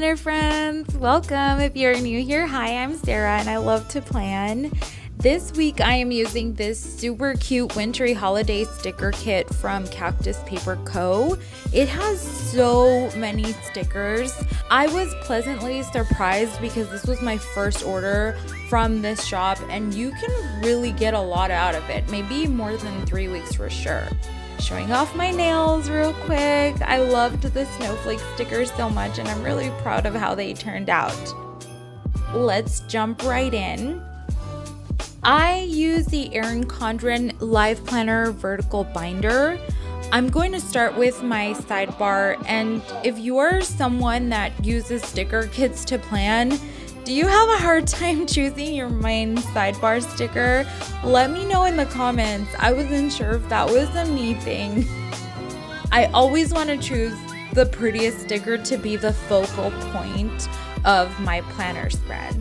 planner friends, welcome. If you're new here, hi, I'm Sarah and I love to plan. This week I am using this super cute wintry holiday sticker kit from CactusPaperCo. It has so many stickers. I was pleasantly surprised because this was my first order from this shop and you can really get a lot out of it, maybe more than 3 weeks for sure. Showing off my nails real quick. I loved the snowflake stickers so much and I'm really proud of how they turned out. Let's jump right in. I use the Erin Condren Life Planner vertical binder. I'm going to start with my sidebar, and if you are someone that uses sticker kits to plan, do you have a hard time choosing your main sidebar sticker? Let me know in the comments. I wasn't sure if that was a me thing. I always want to choose the prettiest sticker to be the focal point of my planner spread.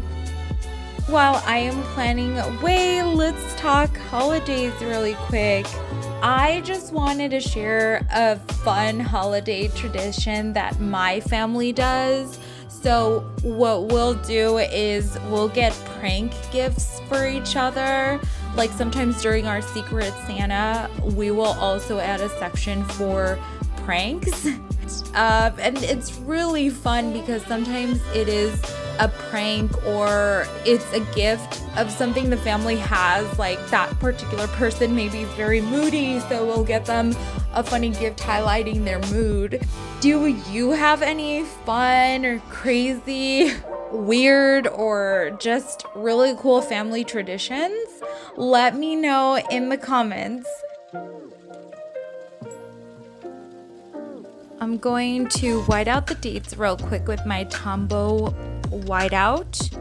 While I am planning away, let's talk holidays really quick. I just wanted to share a fun holiday tradition that my family does. So what we'll do is we'll get prank gifts for each other. Like sometimes during our Secret Santa, we will also add a section for pranks. And it's really fun because sometimes it is a prank or it's a gift of something the family has, like that particular person maybe is very moody, so we'll get them a funny gift highlighting their mood. Do you have any fun or crazy, weird, or just really cool family traditions? Let me know in the comments. I'm going to white out the dates real quick with my Tombow whiteout.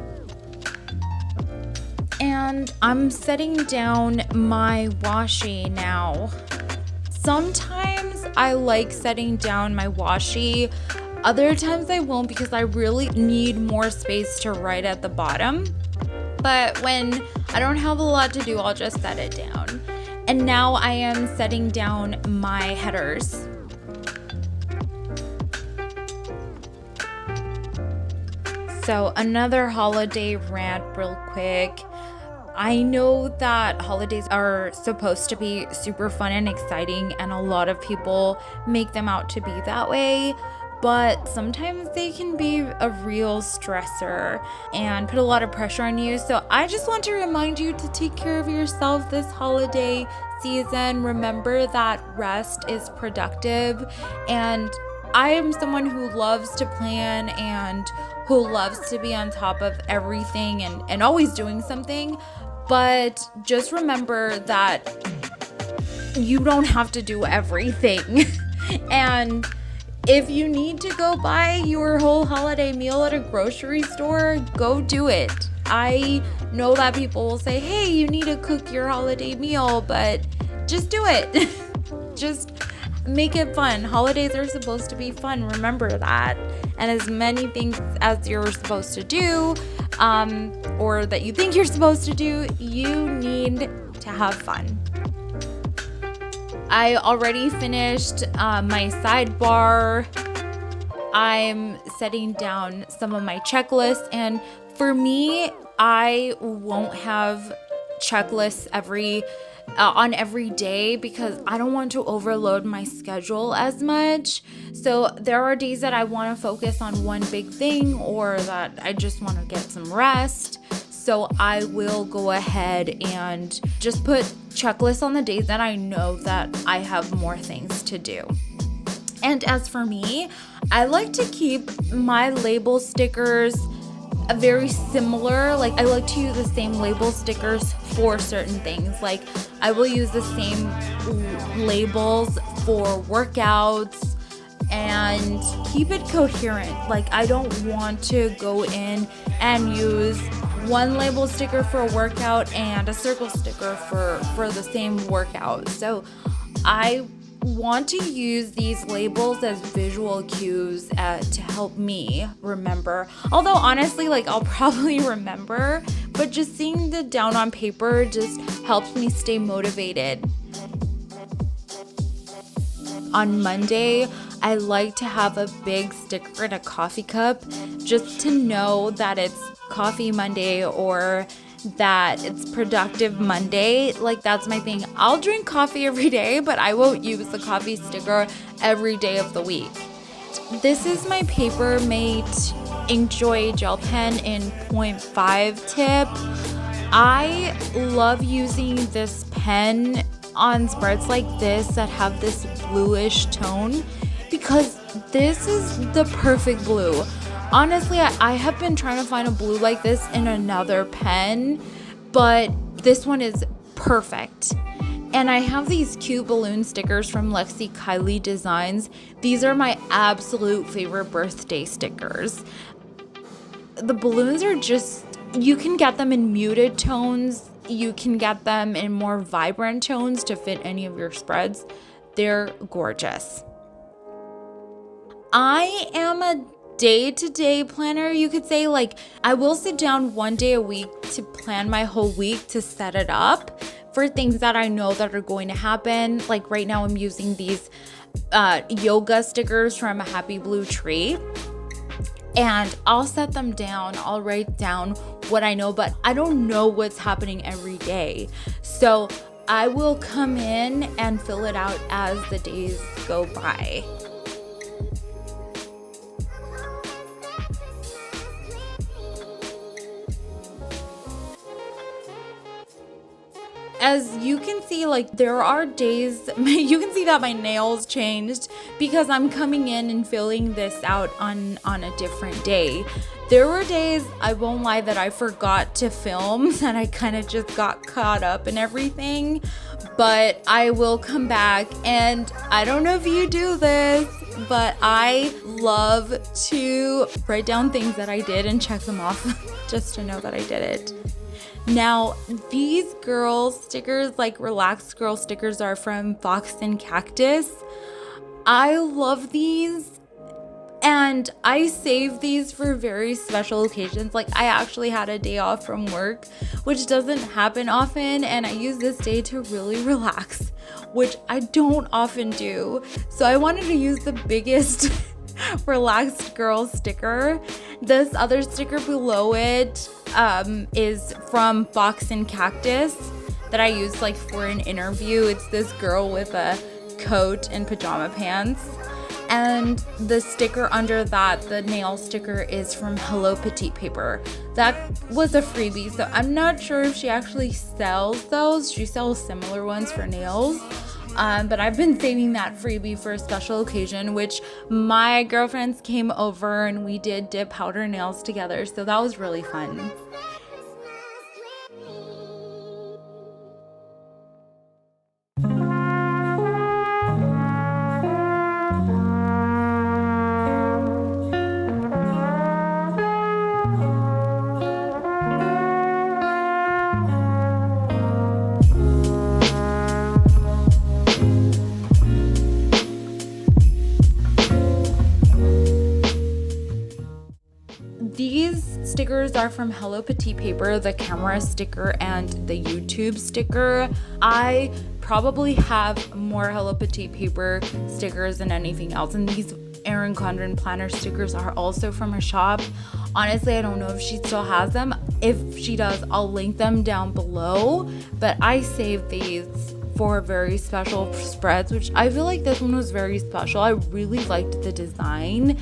And I'm setting down my washi now. Sometimes I like setting down my washi. Other times I won't because I really need more space to write at the bottom. But when I don't have a lot to do, I'll just set it down. And now I am setting down my headers. So another holiday rant real quick. I know that holidays are supposed to be super fun and exciting and a lot of people make them out to be that way, but sometimes they can be a real stressor and put a lot of pressure on you. So I just want to remind you to take care of yourself this holiday season. Remember that rest is productive, and I am someone who loves to plan and who loves to be on top of everything and always doing something. But just remember that you don't have to do everything. And if you need to go buy your whole holiday meal at a grocery store, go do it. I know that people will say, hey, you need to cook your holiday meal, but just do it. Just make it fun. Holidays are supposed to be fun. Remember that. And as many things as you're supposed to do, or that you think you're supposed to do, you need to have fun. I already finished my sidebar. I'm setting down some of my checklists, and for me, I won't have checklists on every day because I don't want to overload my schedule as much. So there are days that I want to focus on one big thing or that I just want to get some rest. So I will go ahead and just put checklists on the days that I know that I have more things to do. And as for me, I like to keep my label stickers very similar. Like I like to use the same label stickers for certain things. Like I will use the same labels for workouts and keep it coherent. Like I don't want to go in and use one label sticker for a workout and a circle sticker for the same workout. So I want to use these labels as visual cues to help me remember. Although honestly, like I'll probably remember, but just seeing the down on paper just helps me stay motivated. On Monday, I like to have a big sticker in a coffee cup just to know that it's Coffee Monday or that it's Productive Monday. Like, that's my thing. I'll drink coffee every day, but I won't use the coffee sticker every day of the week. This is my Papermate Inkjoy gel pen in 0.5 tip. I love using this pen on spreads like this that have this bluish tone because this is the perfect blue. Honestly, I have been trying to find a blue like this in another pen, but this one is perfect. And I have these cute balloon stickers from Lexi Kylie Designs. These are my absolute favorite birthday stickers. The balloons are just, you can get them in muted tones. You can get them in more vibrant tones to fit any of your spreads. They're gorgeous. I am a day-to-day planner, you could say. Like, I will sit down one day a week to plan my whole week, to set it up for things that I know that are going to happen. Like right now I'm using these yoga stickers from a Happy Blue Tree, and I'll set them down. I'll write down what I know, but I don't know what's happening every day. So I will come in and fill it out as the days go by. As you can see, like, there are days, you can see that my nails changed because I'm coming in and filling this out on a different day. There were days, I won't lie, that I forgot to film, that I kind of just got caught up in everything, but I will come back. And I don't know if you do this, but I love to write down things that I did and check them off just to know that I did it. Now, these girl stickers, like relaxed girl stickers, are from Fox and Cactus. I love these, and I save these for very special occasions. Like, I actually had a day off from work, which doesn't happen often, and I use this day to really relax, which I don't often do. So I wanted to use the biggest relaxed girl sticker. This other sticker below it is from Fox and Cactus that I used like for an interview. It's this girl with a coat and pajama pants. And the sticker under that, the nail sticker, is from Hello Petite Paper. That was a freebie, so I'm not sure if she actually sells those. She sells similar ones for nails. But I've been saving that freebie for a special occasion, which my girlfriends came over and we did powder nails together. So that was really fun. These stickers are from Hello Petite Paper, the camera sticker and the YouTube sticker. I probably have more Hello Petite Paper stickers than anything else, and these Erin Condren Planner stickers are also from her shop. Honestly, I don't know if she still has them. If she does, I'll link them down below, but I saved these for very special spreads, which I feel like this one was very special. I really liked the design.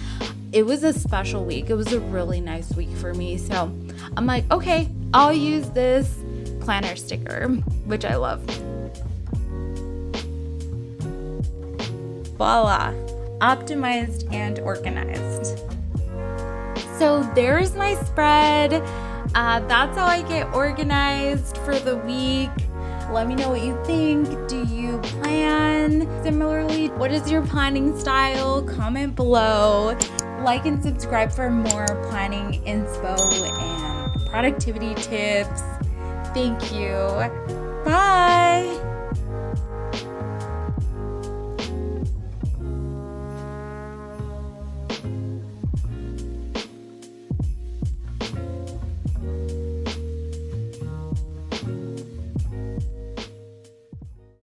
It was a special week. It was a really nice week for me. So I'm like, okay, I'll use this planner sticker, which I love. Voila, optimized and organized. So there's my spread. That's how I get organized for the week. Let me know what you think. Do you plan similarly? What is your planning style? Comment below. Like and subscribe for more planning inspo and productivity tips. Thank you. Bye.